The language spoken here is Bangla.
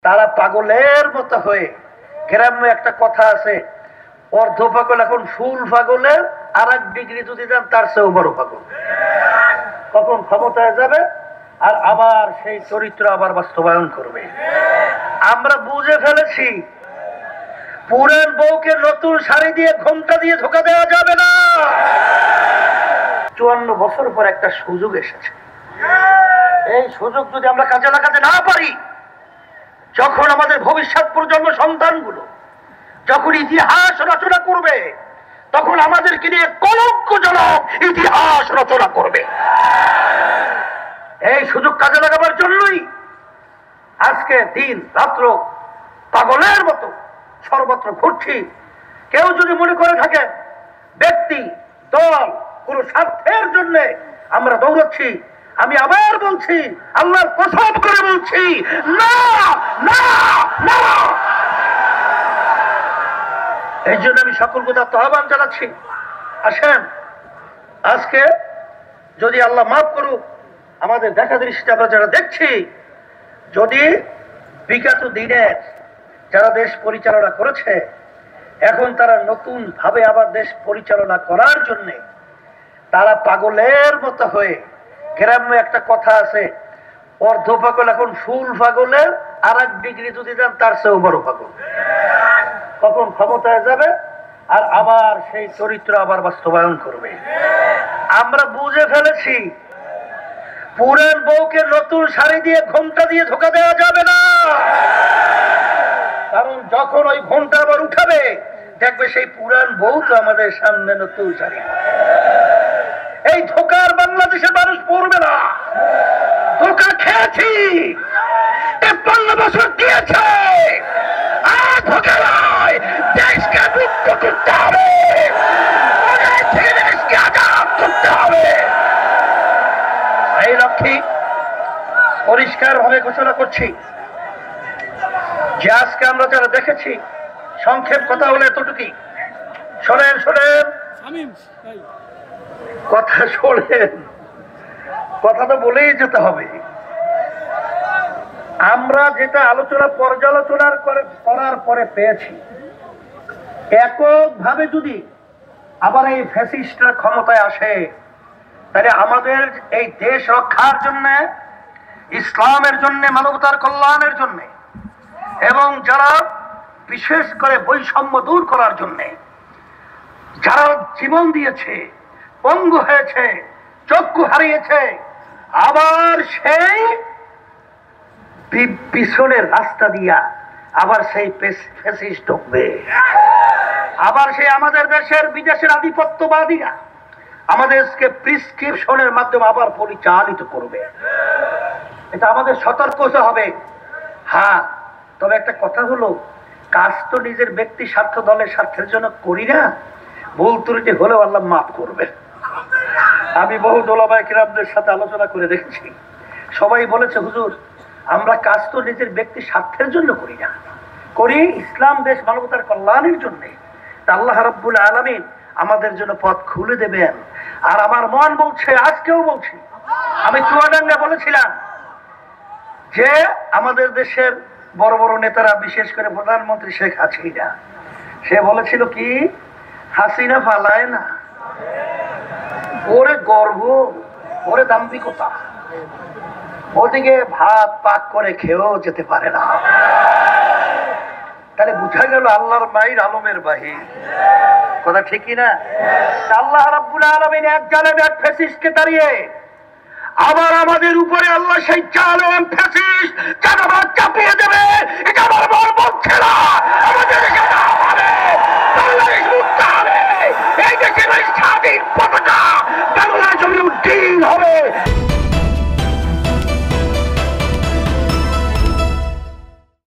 তারা পাগলের মতো হয়ে, গ্রামে একটা কথা আছে, অর্ধ পাগল এখন ফুল পাগলের আর এক ডিগ্রি যদি দেন তার চেয়েও বড় পাগল। কখন ক্ষমতায় যাবে আর আবার সেই চরিত্র আবার বাস্তবায়ন করবে। আমরা বুঝে ফেলেছি পুরান বউকে নতুন শাড়ি দিয়ে ঘোমটা দিয়ে ধোকা দেওয়া যাবে না। 54 বছর পর একটা সুযোগ এসেছে। এই সুযোগ যদি আমরা কাজে লাগাতে না পারি, যখন আমাদের ভবিষ্যৎ প্রজন্ম সন্তানগুলো যখন ইতিহাস রচনা করবে, তখন আমাদেরকে নিয়ে কলঙ্কজনক ইতিহাস রচনা করবে। এই সুযোগ কাজে লাগাবার জন্যই আজকে দিন রাত্র পাগলের মতো সর্বত্র ঘুরছি। কেউ যদি মনে করে থাকে ব্যক্তি দল কোন স্বার্থের জন্য আমরা দৌড়াচ্ছি, আমি আবার বলছি, আল্লাহর কসম করে বলছি, না না না। এই জন্য আমি সকলকে আহ্বান জানাচ্ছি, আসেন আজকে যদি আল্লাহ মাফ করুক, আমাদের দেখা দৃষ্টিতে আমরা যারা দেখছি, যদি বিগত দিনের যারা দেশ পরিচালনা করেছে, এখন তারা নতুন ভাবে আবার দেশ পরিচালনা করার জন্য তারা পাগলের মতো হয়ে, গ্রামে একটা কথা আছে, অর্ধ পাগল এখন ফুল পাগলের আর এক ডিগ্রি যদি দেন তার চেয়েও বড় পাগল। কখন ক্ষমতায় যাবে আর আবার সেই চরিত্র আবার বাস্তবায়ন করবে। আমরা বুঝে ফেলেছি পুরান বউকে নতুন শাড়ি দিয়ে ঘোমটা দিয়ে ধোকা দেওয়া যাবে না। কারণ যখন ওই ঘোমটা আবার উঠাবে, দেখবে সেই পুরান বউ তো আমাদের সামনে নতুন শাড়ি। এই ধোকার বাংলাদেশের মানুষ পড়বে না। ধোকা খেয়েছি, 53 বছর গিয়েছে, আর ধোকা নয়, দেশকে মুক্ত করতে হবে, দেশকে আজাদ করতে হবে। এই লক্ষ্যে পরিষ্কার ভাবে ঘোষণা করছি যে আজকে আমরা যারা দেখেছি, সংক্ষেপ কথা হলে এতটুকুই। শোনেন শোনেন কথা, শোনেন কথা তো বলেই যেতে হবে। আমরা যেটা আলোচনা পর্যালোচনা করার পরে পেয়েছি, এককভাবে যদি আবার এই ফ্যাসিস্টরা ক্ষমতায় আসে, তাহলে আমাদের এই দেশ রক্ষার জন্য, ইসলামের জন্য, মানবতার কল্যাণের জন্য, এবং যারা বিশেষ করে বৈষম্য দূর করার জন্য যারা জীবন দিয়েছে, পঙ্গু হয়েছে, চক্ষু হারিয়েছে, আবার সেই পিছনের রাস্তা দিয়া আবার সেই ফ্যাসিস্ট ঢুকবে। আবার সেই আমাদের দেশের বিদেশের আধিপত্যবাদীরা আমাদেরকে প্রিসক্রিপশনের মাধ্যমে আবার পরিচালিত করবে। এটা আমাদের সতর্ক হতে হবে। হ্যাঁ, তবে একটা কথা হলো, কাজ তো নিজের ব্যক্তি স্বার্থ, দলের স্বার্থের জন্য করি না। ভুল ত্রুটি হলেও আল্লাহ মাফ করবে। আমি বহু ওলামায়ে কিরামদের সাথে আলোচনা করে দেখছি, সবাই বলেছে, হুজুর আমরা কাজ তো নিজের ব্যক্তি স্বার্থের জন্য করি না, করি ইসলাম, দেশ, মানবতার কল্যাণের জন্য। তা আল্লাহ রাব্বুল আলামিন আমাদের জন্য পথ খুলে দেবেন। আর আমার মন বলছে, আজকেও বলছি, আমি চুয়াডাঙ্গা বলেছিলাম যে আমাদের দেশের বড় বড় নেতারা, বিশেষ করে প্রধানমন্ত্রী শেখ হাসিনা, সে বলেছিল কি, হাসিনা পালায় না, ওরে গর্ব, ওরে দাম্ভিকতা, ওদিকে ভাত পাক করে খেয়েও যেতে পারে না। তাহলে বুঝা গেল আল্লাহর মাইর আলমের বাহির। কথা ঠিকই না? আল্লাহ রাব্বুল আলামিন এক জালেম, এক ফ্যাসিস্টকে তাড়িয়ে আবার আমাদের উপরে আল্লাহ সেই জালেম ফ্যাসিস্ট চাপিয়ে দেবে।